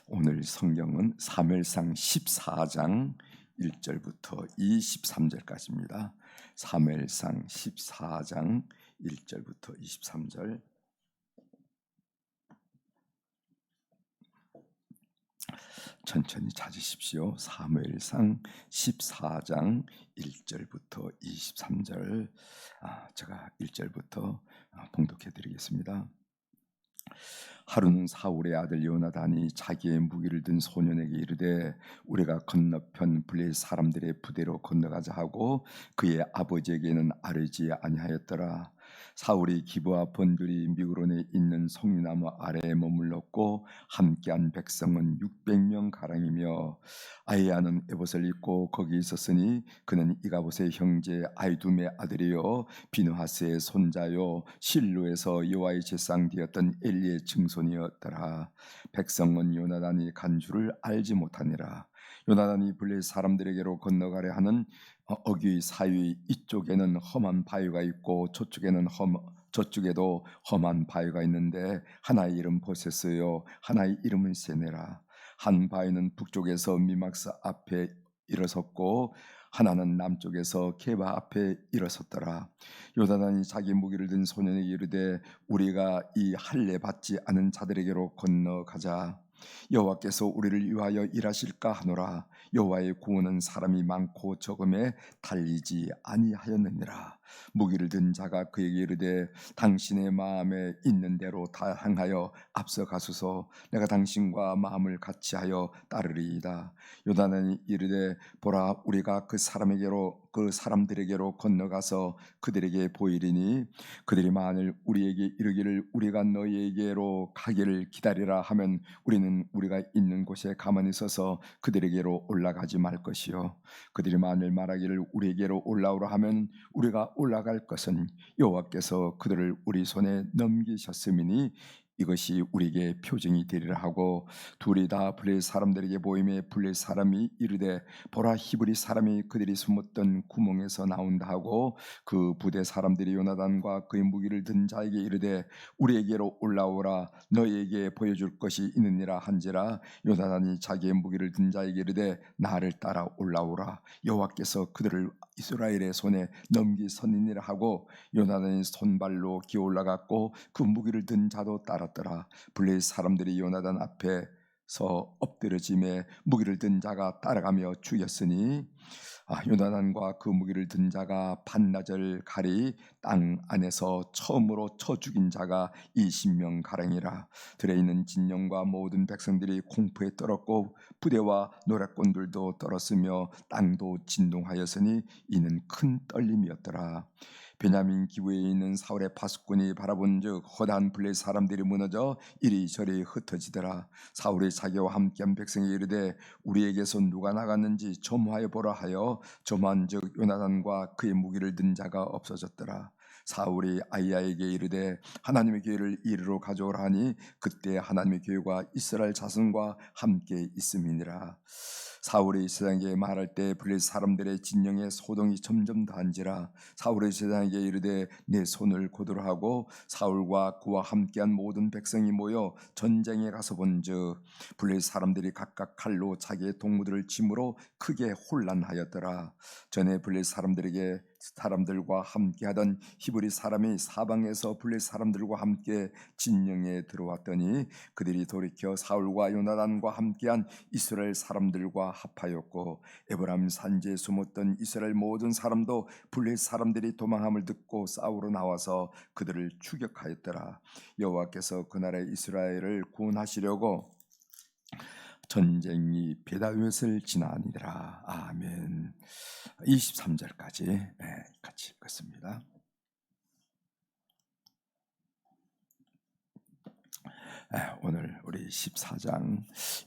오늘 성경은 사무엘상 14장 1절부터 23절까지입니다. 사무엘상 14장 1절부터 23절. 천천히 찾으십시오. 사무엘상 14장 1절부터 23절. 제가 1절부터 봉독해 드리겠습니다. 하루는 사울의 아들 요나단이 자기의 무기를 든 소년에게 이르되 우리가 건너편 블레셋 사람들의 부대로 건너가자 하고 그의 아버지에게는 아뢰지 아니하였더라. 사울이 기브와 번들이 미그론에 있는 송리나무 아래에 머물렀고 함께한 백성은 600명 가량이며 아히야는 에봇을 입고 거기 있었으니 그는 이가봇의 형제 아히둠의 아들이요 비느하스의 손자요 실로에서 여호와의 제사장 되었던 엘리의 증손이었더라. 백성은 요나단이 간 줄을 알지 못하니라. 요나단이 블레셋 사람들에게로 건너가려 하는 어귀 사이 이쪽에는 험한 바위가 있고 저쪽에도 험한 바위가 있는데 하나의 이름 보세스요 하나의 이름은 세네라. 한 바위는 북쪽에서 미막사 앞에 일어섰고 하나는 남쪽에서 게바 앞에 일어섰더라. 요나단이 자기 무기를 든 소년에게 이르되 우리가 이 할례 받지 않은 자들에게로 건너가자. 여호와께서 우리를 위하여 일하실까 하노라. 여호와의 구원은 사람이 많고 적음에 달리지 아니하였느니라. 무기를 든 자가 그에게 이르되 당신의 마음에 있는 대로 다 향하여 앞서 가소서. 내가 당신과 마음을 같이하여 따르리이다. 요나단이 이르되 보라 우리가 그 사람들에게로 건너가서 그들에게 보이리니 그들이 만일 우리에게 이르기를 우리가 너희에게로 가기를 기다리라 하면 우리는 우리가 있는 곳에 가만히 서서 그들에게로 올라가지 말 것이요 그들이 만일 말하기를 우리에게로 올라오라 하면 우리가 올라갈 것은 여호와께서 그들을 우리 손에 넘기셨음이니 이것이 우리에게 표징이 되리라 하고 둘이 다 블레셋 사람들에게 보임에 블레셋 사람이 이르되 보라 히브리 사람이 그들이 숨었던 구멍에서 나온다 하고 그 부대 사람들이 요나단과 그의 무기를 든 자에게 이르되 우리에게로 올라오라 너희에게 보여줄 것이 있느니라 한지라. 요나단이 자기의 무기를 든 자에게 이르되 나를 따라 올라오라 여호와께서 그들을 이스라엘의 손에 넘기셨느니라 하고 요나단이 손발로 기어 올라갔고 그 무기를 든 자도 따랐더라. 블레셋 사람들이 요나단 앞에서 엎드려짐에 무기를 든 자가 따라가며 죽였으니 요나단과 그 무기를 든 자가 반나절 가리 땅 안에서 처음으로 쳐 죽인 자가 20명 가량이라. 들에 있는 진영과 모든 백성들이 공포에 떨었고 부대와 노략꾼들도 떨었으며 땅도 진동하였으니 이는 큰 떨림이었더라. 베냐민 기브에 있는 사울의 파수꾼이 바라본즉 허다한 블레셋 사람들이 무너져 이리저리 흩어지더라. 사울이 자기와 함께한 백성이 이르되 우리에게서 누가 나갔는지 점화해 보라 하여 점한즉 요나단과 그의 무기를 든 자가 없어졌더라. 사울이 아히야에게 이르되 하나님의 교회를 이리로 가져오라 하니 그때 하나님의 교회가 이스라엘 자손과 함께 있음이니라. 사울이 제사장에게 말할 때 블레셋 사람들의 진영에 소동이 점점 더한지라. 사울의 제사장에게 이르되 내 손을 고도로 하고 사울과 그와 함께한 모든 백성이 모여 전쟁에 가서 본즉 블레셋 사람들이 각각 칼로 자기의 동무들을 침으로 크게 혼란하였더라. 전에 블레셋 사람들과 함께하던 히브리 사람이 사방에서 블레셋 사람들과 함께 진영에 들어왔더니 그들이 돌이켜 사울과 요나단과 함께한 이스라엘 사람들과 합하였고 에브라임 산지에 숨었던 이스라엘 모든 사람도 블레셋 사람들이 도망함을 듣고 싸우러 나와서 그들을 추격하였더라. 여호와께서 그날에 이스라엘을 구원하시려고 전쟁이 베다윗을 지나니라. 아멘. 23절까지 같이 읽겠습니다. 오늘 우리 14장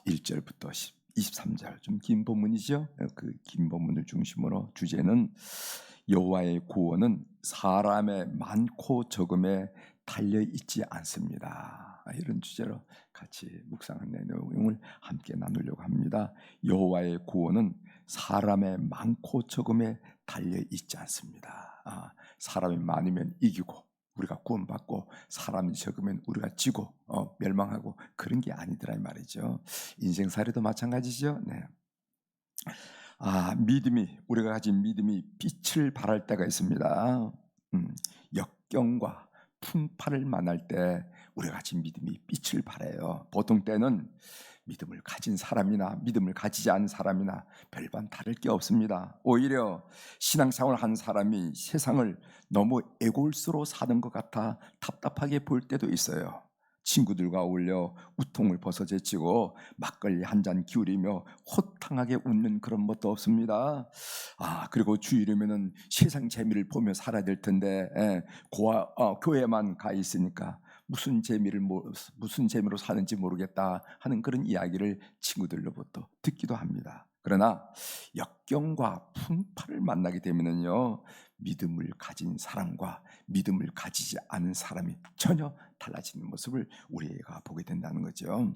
1절부터 23절 좀 긴 본문이죠. 그 긴 본문을 중심으로 주제는 여호와의 구원은 사람의 많고 적음에 달려 있지 않습니다. 이런 주제로 같이 묵상한 내용을 함께 나누려고 합니다. 여호와의 구원은 사람의 많고 적음에 달려 있지 않습니다. 사람이 많으면 이기고 우리가 구원받고 사람이 적으면 우리가 지고 멸망하고 그런 게 아니더라 이 말이죠. 인생살이도 마찬가지죠. 네. 믿음이, 우리가 가진 믿음이 빛을 발할 때가 있습니다. 역경과 풍파를 만날 때 우리가 가진 믿음이 빛을 발해요. 보통 때는 믿음을 가진 사람이나 믿음을 가지지 않은 사람이나 별반 다를 게 없습니다. 오히려 신앙생활을 한 사람이 세상을 너무 애골수로 사는 것 같아 답답하게 보일 때도 있어요. 친구들과 어울려 우통을 벗어제치고 막걸리 한 잔 기울이며 호탕하게 웃는 그런 것도 없습니다. 그리고 주일이면은 세상 재미를 보며 살아야 될 텐데 교회만 가 있으니까 무슨 재미로 사는지 모르겠다 하는 그런 이야기를 친구들로부터 듣기도 합니다. 그러나 역경과 풍파를 만나게 되면은요, 믿음을 가진 사람과 믿음을 가지지 않은 사람이 전혀 달라지는 모습을 우리가 보게 된다는 거죠.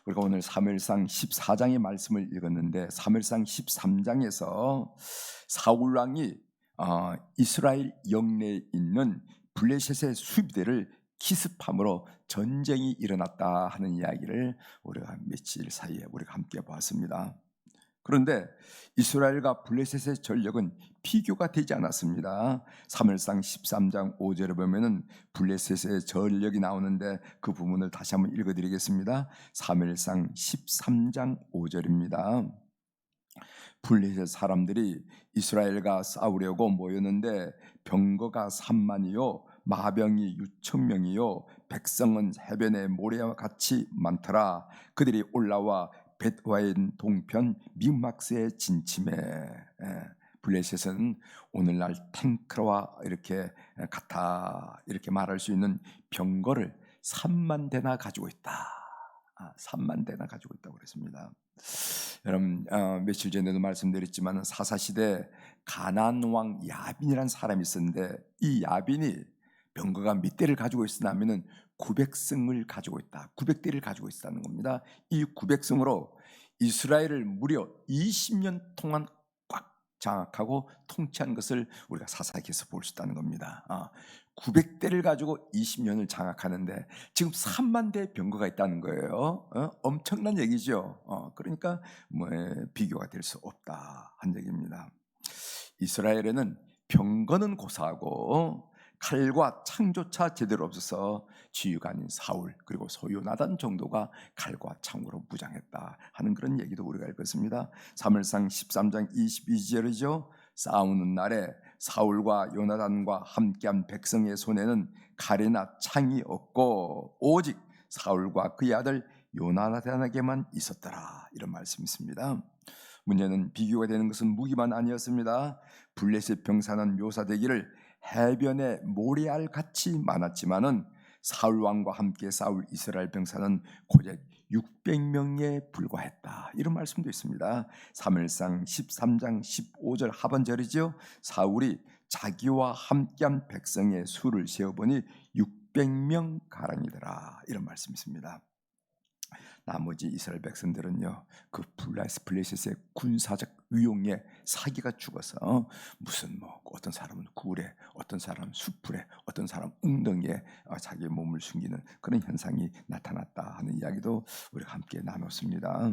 우리가 오늘 사무엘상 14장의 말씀을 읽었는데 사무엘상 13장에서 사울 왕이 이스라엘 영내에 있는 블레셋의 수비대를 기습함으로 전쟁이 일어났다 하는 이야기를 우리가 며칠 사이에 우리가 함께 보았습니다. 그런데 이스라엘과 블레셋의 전력은 비교가 되지 않았습니다. 사무엘상 13장 5절에 보면은 블레셋의 전력이 나오는데 그 부분을 다시 한번 읽어드리겠습니다. 사무엘상 13장 5절입니다. 블레셋 사람들이 이스라엘과 싸우려고 모였는데 병거가 3만이요 마병이 6,000명이요 백성은 해변의 모래와 같이 많더라. 그들이 올라와 벳와인 동편 믹막스에 진침해. 블레셋은 오늘날 탱크와 이렇게 같아 이렇게 말할 수 있는 병거를 3만 대나 가지고 있다. 3만 대나 가지고 있다고 그랬습니다. 여러분 며칠 전에도 말씀드렸지만 사사시대 가나안 왕 야빈이라는 사람이 있었는데 이 야빈이 병거가 몇 대를 가지고 있으냐면은 900승을 가지고 있다. 900대를 가지고 있다는 겁니다. 이 900승으로 이스라엘을 무려 20년 동안 꽉 장악하고 통치한 것을 우리가 사사기에서 볼 수 있다는 겁니다. 900대를 가지고 20년을 장악하는데 지금 3만 대의 병거가 있다는 거예요. 엄청난 얘기죠. 그러니까 비교가 될 수 없다 한 얘기입니다. 이스라엘에는 병거는 고사하고 칼과 창조차 제대로 없어서 지휘가 아닌 사울 그리고 소요나단 정도가 칼과 창으로 무장했다 하는 그런 얘기도 우리가 읽었습니다. 사무엘상 13장 22절이죠. 싸우는 날에 사울과 요나단과 함께한 백성의 손에는 칼이나 창이 없고 오직 사울과 그의 아들 요나단에게만 있었더라 이런 말씀이 있습니다. 문제는 비교가 되는 것은 무기만 아니었습니다. 블레셋 병사는 묘사되기를 해변에 모래알 같이 많았지만은 사울 왕과 함께 싸울 이스라엘 병사는 고작 600명에 불과했다. 이런 말씀도 있습니다. 사무엘상 13장 15절 하반절이죠. 사울이 자기와 함께한 백성의 수를 세어보니 600명 가량이더라. 이런 말씀이 있습니다. 나머지 이스라엘 백성들은요 그 블레셋의 군사적 위용에 사기가 죽어서 무슨 어떤 사람은 굴에 어떤 사람은 수풀에 어떤 사람은 웅덩이에 자기의 몸을 숨기는 그런 현상이 나타났다 하는 이야기도 우리가 함께 나눴습니다.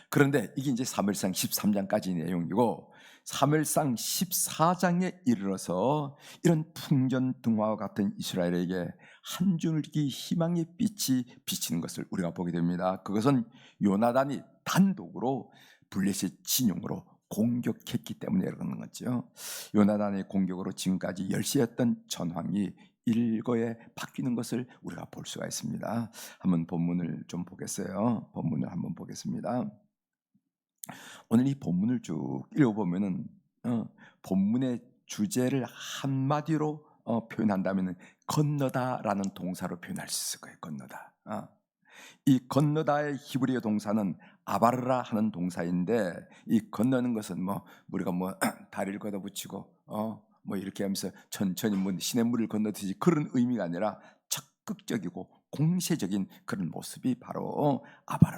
그런데 이게 이제 사무엘상 13장까지 내용이고 사무엘상 14장에 이르러서 이런 풍전등화와 같은 이스라엘에게 한 줄기 희망의 빛이 비치는 것을 우리가 보게 됩니다. 그것은 요나단이 단독으로 블레셋 진영으로 공격했기 때문에 그러는 거죠. 요나단의 공격으로 지금까지 열세였던 전황이 일거에 바뀌는 것을 우리가 볼 수가 있습니다. 한번 본문을 좀 보겠어요. 본문을 한번 보겠습니다. 오늘 이 본문을 쭉 읽어보면은 본문의 주제를 한마디로 표현한다면 건너다라는 동사로 표현할 수 있을 거예요. 건너다. 이 건너다의 히브리어 동사는 아바르라 하는 동사인데 이 건너는 것은 우리가 다리를 걷어붙이고 이렇게 하면서 천천히 시냇물을 건너듯이 그런 의미가 아니라 적극적이고 공세적인 그런 모습이 바로 아바르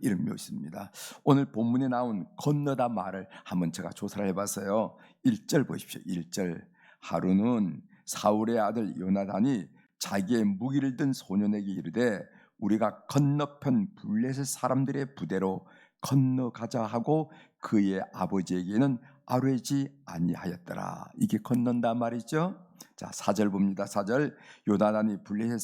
이런 묘시입니다. 오늘 본문에 나온 건너다 말을 한번 제가 조사를 해봤어요. 1절 보십시오. 1절 하루는 사울의 아들 요나단이 자기의 무기를 든 소년에게 이르되 우리가 건너편 블레셋 사람들의 부대로 건너가자 하고 그의 아버지에게는 아뢰지 아니하였더라. 이게 건넌다 말이죠. 자, 4절 봅니다. 4절. 요나단이 블레셋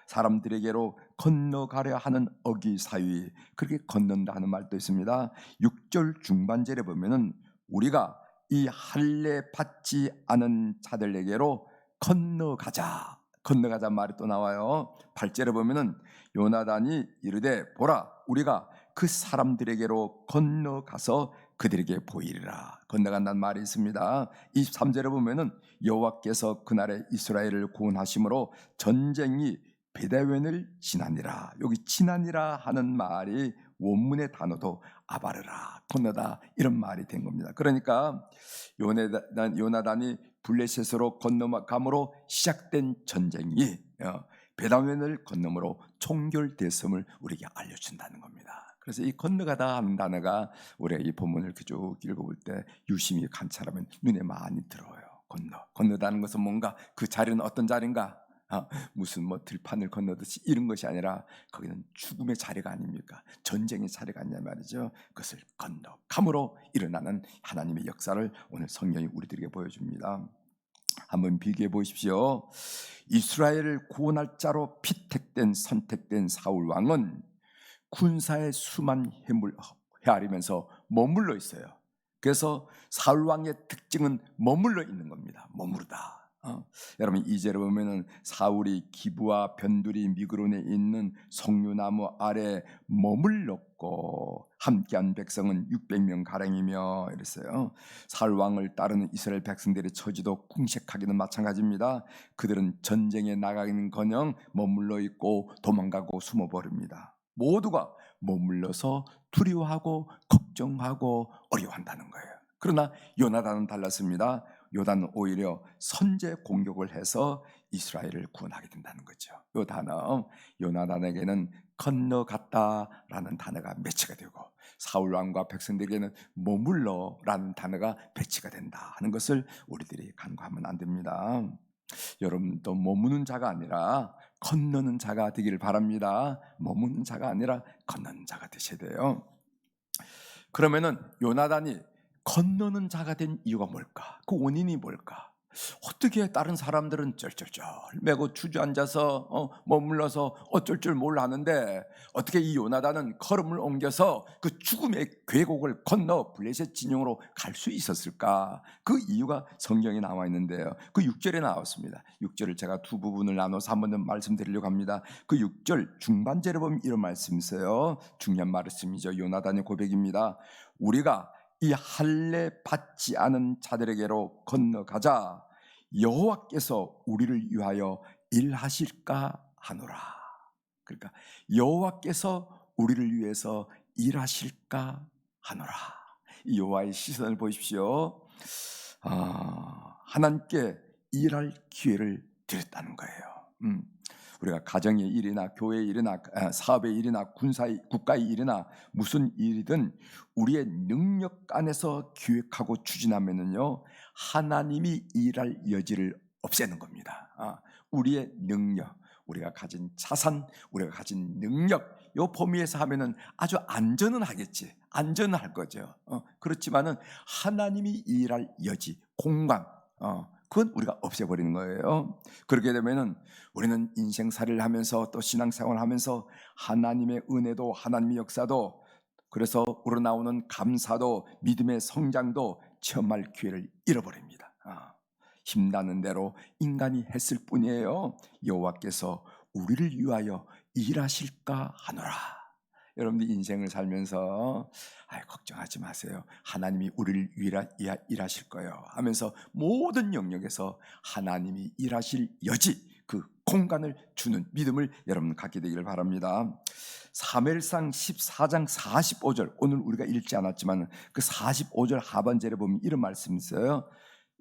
사람들에게로 건너가려 하는 어기 사이, 그렇게 건넌다 하는 말도 있습니다. 6절 중반절에 보면은 우리가 이 할례 받지 않은 자들에게로 건너가자 말이 또 나와요. 8절에 보면은 요나단이 이르되 보라 우리가 그 사람들에게로 건너가서 그들에게 보이리라. 건너간다는 말이 있습니다. 23절에 보면은 여호와께서 그날에 이스라엘을 구원하심으로 전쟁이 베다웬을 지나니라. 여기 지나니라 하는 말이 원문의 단어도 아바르라, 건너다, 이런 말이 된 겁니다. 그러니까 요나단이 블레셋으로 건너감으로 시작된 전쟁이 베다웬을 건너므로 총결됐음을 우리에게 알려준다는 겁니다. 그래서 이 건너가다 하는 단어가 우리가 이 본문을 이렇게 쭉 읽어볼 때 유심히 관찰하면 눈에 많이 들어요. 건너다는 것은 뭔가 그 자리는 어떤 자리인가? 무슨 뭐 들판을 건너듯이 이런 것이 아니라 거기는 죽음의 자리가 아닙니까? 전쟁의 자리가 아니냐 말이죠. 그것을 건너감으로 일어나는 하나님의 역사를 오늘 성경이 우리들에게 보여줍니다. 한번 비교해 보십시오. 이스라엘을 구원할 자로 선택된 사울 왕은 군사의 수만 헤아리면서 머물러 있어요. 그래서 사울 왕의 특징은 머물러 있는 겁니다. 머무르다. 여러분 2절에 보면은 사울이 기브와 변두리 미그론에 있는 석류나무 아래 머물렀고 함께한 백성은 600명 가량이며 이랬어요. 사울 왕을 따르는 이스라엘 백성들의 처지도 궁색하기는 마찬가지입니다. 그들은 전쟁에 나가기는커녕 머물러 있고 도망가고 숨어버립니다. 모두가 머물러서 두려워하고 걱정하고 어려워한다는 거예요. 그러나 요나단은 달랐습니다. 요나단은 오히려 선제 공격을 해서 이스라엘을 구원하게 된다는 거죠. 이 단어 요나단에게는 건너갔다라는 단어가 매치가 되고 사울 왕과 백성들에게는 머물러라는 단어가 배치가 된다 하는 것을 우리들이 간과하면 안 됩니다. 여러분도 머무는 자가 아니라 건너는 자가 되기를 바랍니다. 머무는 자가 아니라 건너는 자가 되셔야 돼요. 그러면은 요나단이 건너는 자가 된 이유가 뭘까? 그 원인이 뭘까? 어떻게 다른 사람들은 쩔쩔쩔 매고 주저앉아서 머물러서 어쩔 줄 몰라 하는데 어떻게 이 요나단은 걸음을 옮겨서 그 죽음의 계곡을 건너 블레셋 진영으로 갈 수 있었을까? 그 이유가 성경에 나와 있는데요. 그 6절에 나왔습니다. 6절을 제가 두 부분을 나눠서 한번 더 말씀드리려고 합니다. 그 6절 중반절에 보면 이런 말씀이 있어요. 중요한 말씀이죠. 요나단의 고백입니다. 우리가 이 할례 받지 않은 자들에게로 건너가자. 여호와께서 우리를 위하여 일하실까 하노라. 그러니까 여호와께서 우리를 위해서 일하실까 하노라. 이 여호와의 시선을 보십시오. 하나님께 일할 기회를 드렸다는 거예요. 우리가 가정의 일이나 교회의 일이나 사업의 일이나 국가의 일이나 무슨 일이든 우리의 능력 안에서 기획하고 추진하면은요 하나님이 일할 여지를 없애는 겁니다. 우리의 능력, 우리가 가진 자산, 우리가 가진 능력 요 범위에서 하면은 아주 안전은 하겠지, 안전은 할 거죠. 그렇지만은 하나님이 일할 여지, 공간, 그건 우리가 없애버리는 거예요. 그렇게 되면은 우리는 인생살이를 하면서 또 신앙생활을 하면서 하나님의 은혜도 하나님의 역사도 그래서 우러나오는 감사도 믿음의 성장도 체험할 기회를 잃어버립니다. 힘나는 대로 인간이 했을 뿐이에요. 여호와께서 우리를 위하여 일하실까 하노라. 여러분들 인생을 살면서 걱정하지 마세요. 하나님이 우리를 위하여 일하실 거예요 하면서 모든 영역에서 하나님이 일하실 여지, 그 공간을 주는 믿음을 여러분 갖게 되기를 바랍니다. 사무엘상 14장 45절 오늘 우리가 읽지 않았지만 그 45절 하반절에 보면 이런 말씀이 있어요.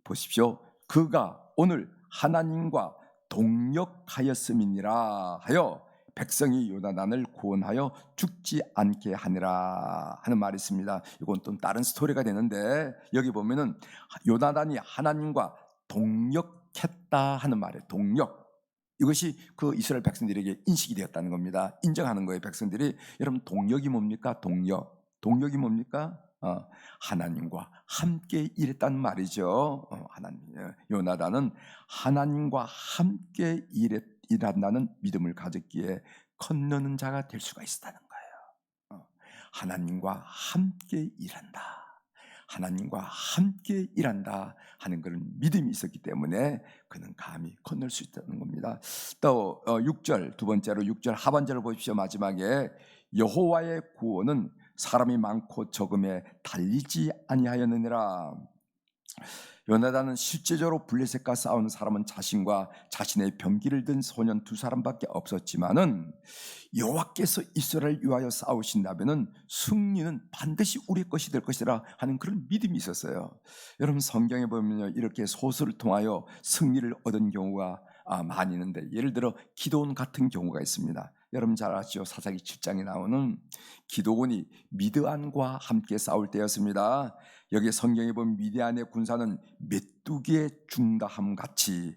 보십시오. 그가 오늘 하나님과 동역하였음이니라 하여 백성이 요나단을 구원하여 죽지 않게 하니라 하는 말이 있습니다. 이건 또 다른 스토리가 되는데 여기 보면은 요나단이 하나님과 동역했다 하는 말이에요. 동역. 이것이 그 이스라엘 백성들에게 인식이 되었다는 겁니다. 인정하는 거예요, 백성들이. 여러분, 동력이 뭡니까? 동력이 뭡니까? 하나님과 함께 일했다는 말이죠. 요나단은 하나님과 함께 일한다는 믿음을 가졌기에 건너는 자가 될 수가 있었다는 거예요. 하나님과 함께 일한다. 하나님과 함께 일한다 하는 그런 믿음이 있었기 때문에 그는 감히 건널 수 있다는 겁니다. 또 6절, 두 번째로 6절 하반절을 보십시오. 마지막에 여호와의 구원은 사람이 많고 적음에 달리지 아니하였느니라. 요나단은 실제적으로 블레셋과 싸우는 사람은 자신과 자신의 병기를 든 소년 두 사람밖에 없었지만은 여호와께서 이스라엘을 위하여 싸우신다면은 승리는 반드시 우리 것이 될 것이라 하는 그런 믿음이 있었어요. 여러분, 성경에 보면요, 이렇게 소설을 통하여 승리를 얻은 경우가 많이 있는데, 예를 들어 기드온 같은 경우가 있습니다. 여러분 잘 아시죠? 사사기 7장에 나오는 기드온이 미드안과 함께 싸울 때였습니다. 여기 성경에 보면 미디안의 군사는 메뚜기의 중다함 같이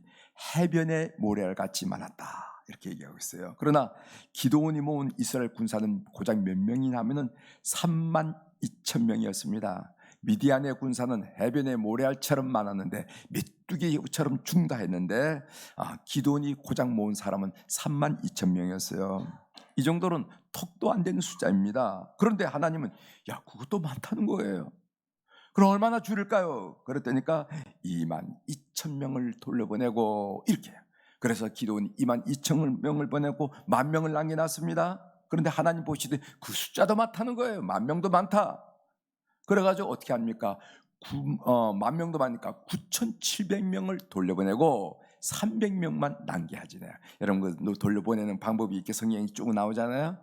해변의 모래알 같이 많았다, 이렇게 얘기하고 있어요. 그러나 기드온이 모은 이스라엘 군사는 고작 몇 명이냐 하면은 32,000명이었습니다. 미디안의 군사는 해변의 모래알처럼 많았는데 메뚜기처럼 중다했는데 기드온이 고작 모은 사람은 32,000명이었어요. 이 정도는 턱도 안 되는 숫자입니다. 그런데 하나님은 그것도 많다는 거예요. 그럼 얼마나 줄일까요? 그랬더니까 22,000명을 돌려보내고 이렇게. 그래서 기드온이 22,000명을 보내고 10,000명을 남겨놨습니다. 그런데 하나님 보시되 그 숫자도 많다는 거예요. 10,000명도 많다. 그래가지고 어떻게 합니까? 10,000명도 많으니까 9,700명을 돌려보내고 300명만 남겨야지. 여러분, 그 돌려보내는 방법이 이렇게 성경이 쭉 나오잖아요.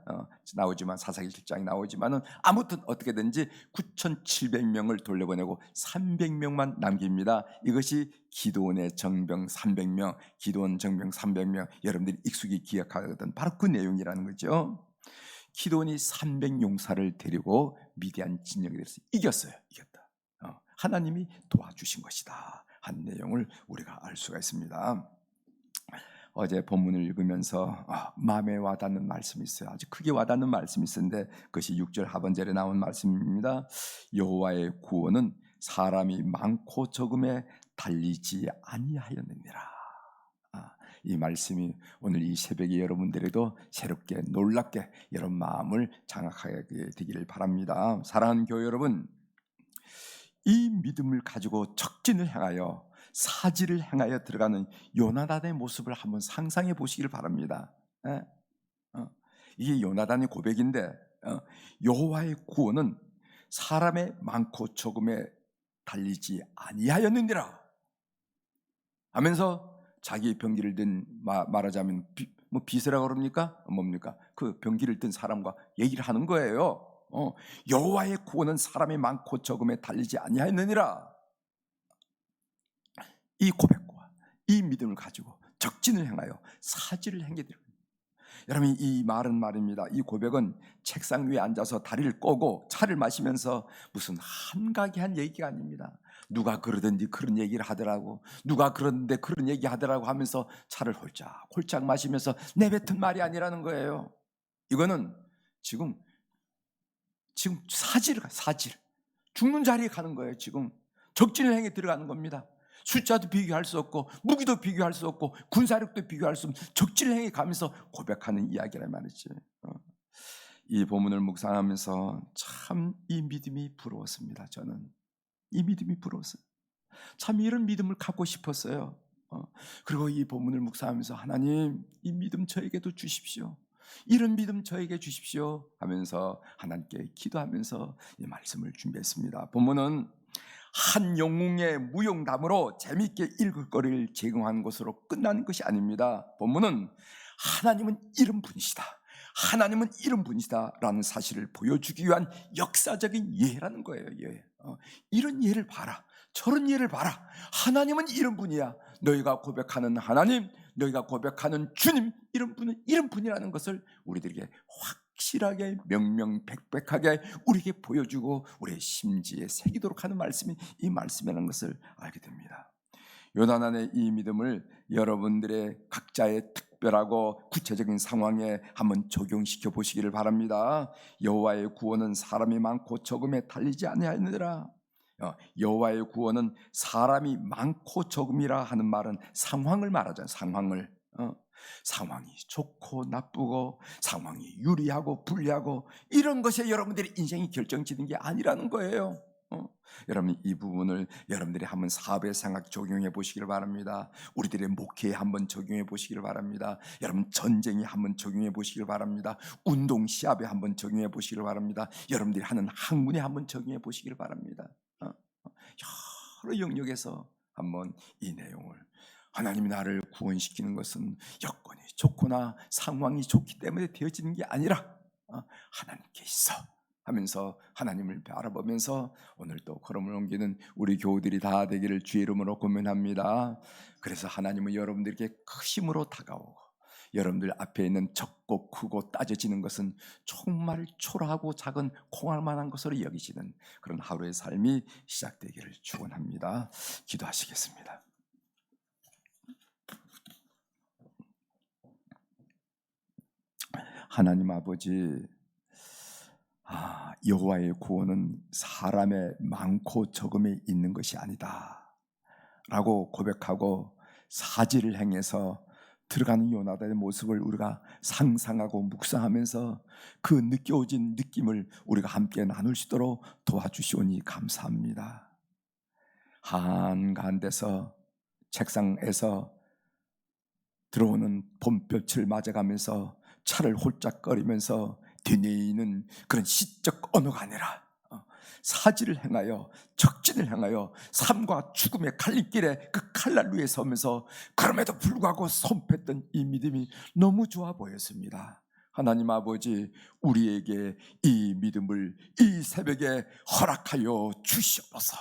나오지만 사사기 7장이 나오지만은 아무튼 어떻게든지 9,700명을 돌려보내고 300명만 남깁니다. 이것이 기드온의 정병 300명, 기드온 정병 300명, 여러분들이 익숙히 기억하거든. 바로 그 내용이라는 거죠. 기드온이 300용사를 데리고 미디안 진영에 대해서 이겼어요. 이겼다. 하나님이 도와주신 것이다 한 내용을 우리가 알 수가 있습니다. 어제 본문을 읽으면서 마음에 와닿는 말씀이 있어요. 아주 크게 와닿는 말씀이 있었는데 그것이 6절 하반절에 나온 말씀입니다. 여호와의 구원은 사람이 많고 적음에 달리지 아니하였느니라. 이 말씀이 오늘 이 새벽에 여러분들에도 새롭게 놀랍게 여러분 마음을 장악하게 되기를 바랍니다. 사랑하는 교회 여러분, 이 믿음을 가지고 적진을 향하여 사지를 향하여 들어가는 요나단의 모습을 한번 상상해 보시길 바랍니다. 이게 요나단의 고백인데 여호와의 구원은 사람의 많고 적음에 달리지 아니하였느니라 하면서 자기 병기를 든, 말하자면 비세라고 그럽니까? 뭡니까? 그 병기를 든 사람과 얘기를 하는 거예요. 여호와의 구원은 사람이 많고 적음에 달리지 아니하였느니라. 이 고백과 이 믿음을 가지고 적진을 향하여 사지를 행게 되는 거예요. 여러분, 이 말은 말입니다. 이 고백은 책상 위에 앉아서 다리를 꼬고 차를 마시면서 무슨 한가게한 얘기가 아닙니다. 누가 그러든지 그런 얘기를 하더라고, 누가 그러는데 그런 얘기 하더라고 하면서 차를 홀짝 마시면서 내뱉은 말이 아니라는 거예요. 이거는 지금 사질 죽는 자리에 가는 거예요. 지금 적진을 행에 들어가는 겁니다. 숫자도 비교할 수 없고 무기도 비교할 수 없고 군사력도 비교할 수 없는 적진을 행에 가면서 고백하는 이야기란 말이지. 이 본문을 묵상하면서 참 이 믿음이 부러웠습니다. 저는 이 믿음이 부러웠어요. 참 이런 믿음을 갖고 싶었어요. 그리고 이 본문을 묵상하면서 하나님, 이 믿음 저에게도 주십시오. 이런 믿음 저에게 주십시오 하면서 하나님께 기도하면서 이 말씀을 준비했습니다. 본문은 한 영웅의 무용담으로 재미있게 읽을 거리를 제공하는 것으로 끝나는 것이 아닙니다. 본문은 하나님은 이런 분이시다, 하나님은 이런 분이시다 라는 사실을 보여주기 위한 역사적인 예라는 거예요. 예. 이런 예를 봐라, 저런 예를 봐라. 하나님은 이런 분이야. 너희가 고백하는 하나님, 너희가 고백하는 주님, 이런 분은 이런 분이라는 것을 우리들에게 확실하게 명명백백하게 우리에게 보여주고 우리의 심지에 새기도록 하는 말씀이 이 말씀이라는 것을 알게 됩니다. 요나단의 이 믿음을 여러분들의 각자의 특별하고 구체적인 상황에 한번 적용시켜 보시기를 바랍니다. 여호와의 구원은 사람이 많고 적음에 달리지 아니하느니라. 여호와의 구원은 사람이 많고 적음이라 하는 말은 상황을 말하잖아요. 상황이 좋고 나쁘고 상황이 유리하고 불리하고 이런 것에 여러분들의 인생이 결정지는 게 아니라는 거예요. 여러분 이 부분을 여러분들이 한번 사업의 생각 적용해 보시길 바랍니다. 우리들의 목회에 한번 적용해 보시길 바랍니다. 여러분 전쟁에 한번 적용해 보시길 바랍니다. 운동 시합에 한번 적용해 보시길 바랍니다. 여러분들이 하는 학문에 한번 적용해 보시길 바랍니다. 여러 영역에서 한번 이 내용을, 하나님이 나를 구원시키는 것은 여건이 좋거나 상황이 좋기 때문에 되어지는 게 아니라 하나님께 있어 하면서 하나님을 바라보면서 오늘 또 걸음을 옮기는 우리 교우들이 다 되기를 주의 이름으로 고면합니다. 그래서 하나님은 여러분들에게 큰 힘으로 다가오고 여러분들 앞에 있는 적고 크고 따져지는 것은 정말 초라하고 작은 콩알만한 것으로 여기시는 그런 하루의 삶이 시작되기를 축원합니다. 기도하시겠습니다. 하나님 아버지, 여호와의 구원은 사람의 많고 적음에 있는 것이 아니다 라고 고백하고 사지를 행해서 들어가는 요나단의 모습을 우리가 상상하고 묵상하면서 그 느껴진 느낌을 우리가 함께 나눌 수 있도록 도와주시오니 감사합니다. 한가한데서 책상에서 들어오는 봄볕을 맞아가면서 차를 홀짝거리면서 되뇌이는 그런 시적 언어가 아니라 사지를 행하여 적진을 행하여 삶과 죽음의 갈림길에 그 칼날 위에 서면서 그럼에도 불구하고 손팼던 이 믿음이 너무 좋아 보였습니다. 하나님 아버지, 우리에게 이 믿음을 이 새벽에 허락하여 주시옵소서.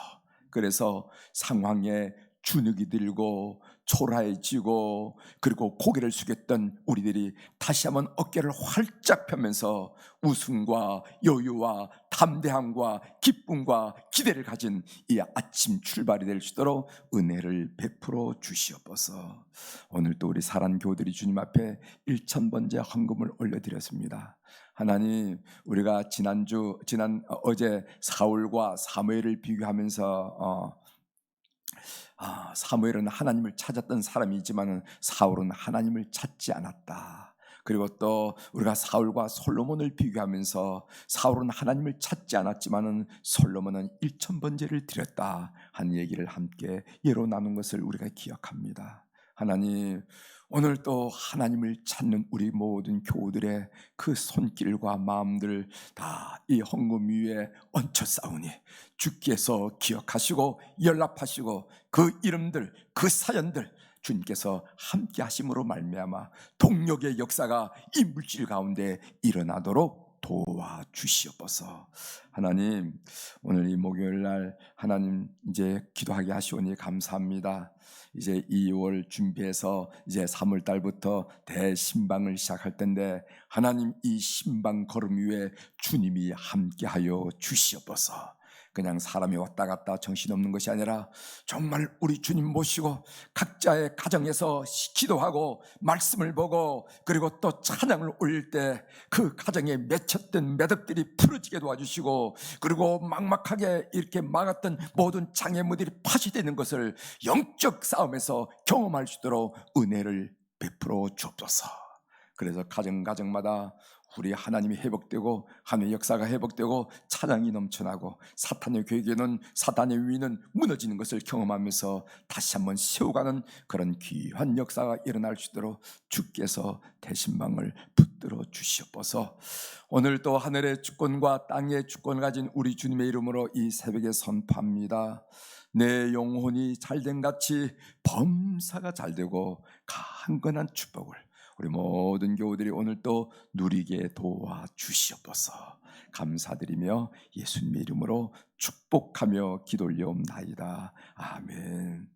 그래서 상황에 주눅이 들고 초라해지고 그리고 고개를 숙였던 우리들이 다시 한번 어깨를 활짝 펴면서 웃음과 여유와 담대함과 기쁨과 기대를 가진 이 아침 출발이 될 수 있도록 은혜를 베풀어 주시옵소서. 오늘도 우리 사랑 교우들이 주님 앞에 1000번째 헌금을 올려드렸습니다. 하나님, 우리가 어제 사울과 사무엘을 비교하면서 사무엘은 하나님을 찾았던 사람이지만 사울은 하나님을 찾지 않았다. 그리고 또 우리가 사울과 솔로몬을 비교하면서 사울은 하나님을 찾지 않았지만 솔로몬은 1000번제를 드렸다 하는 얘기를 함께 예로 나눈 것을 우리가 기억합니다. 하나님, 오늘 또 하나님을 찾는 우리 모든 교우들의 그 손길과 마음들 다 이 헌금 위에 얹혀 싸우니 주께서 기억하시고 연락하시고 그 이름들, 그 사연들 주님께서 함께 하심으로 말미암아 동력의 역사가 이 물질 가운데 일어나도록 도와주시옵소서. 하나님, 오늘 이 목요일 날 하나님 이제 기도하게 하시오니 감사합니다. 이제 2월 준비해서 이제 3월 달부터 대신방을 시작할 텐데 하나님, 이 신방 걸음 위에 주님이 함께하여 주시옵소서. 그냥 사람이 왔다 갔다 정신없는 것이 아니라 정말 우리 주님 모시고 각자의 가정에서 기도하고 말씀을 보고 그리고 또 찬양을 올릴 때 그 가정에 맺혔던 매듭들이 풀어지게 도와주시고 그리고 막막하게 이렇게 막았던 모든 장애물들이 파쇄되는 것을 영적 싸움에서 경험할 수 있도록 은혜를 베풀어 주옵소서. 그래서 가정마다 우리 하나님이 회복되고 하나님의 역사가 회복되고 찬양이 넘쳐나고 사탄의 계획에는 사탄의 위는 무너지는 것을 경험하면서 다시 한번 세워가는 그런 귀한 역사가 일어날 수 있도록 주께서 대신방을 붙들어 주시옵소서. 오늘도 하늘의 주권과 땅의 주권을 가진 우리 주님의 이름으로 이 새벽에 선포합니다. 내 영혼이 잘된 같이 범사가 잘되고 강건한 축복을 우리 모든 교우들이 오늘 또 누리게 도와주시옵소서. 감사드리며 예수님의 이름으로 축복하며 기도 올려옵나이다. 아멘.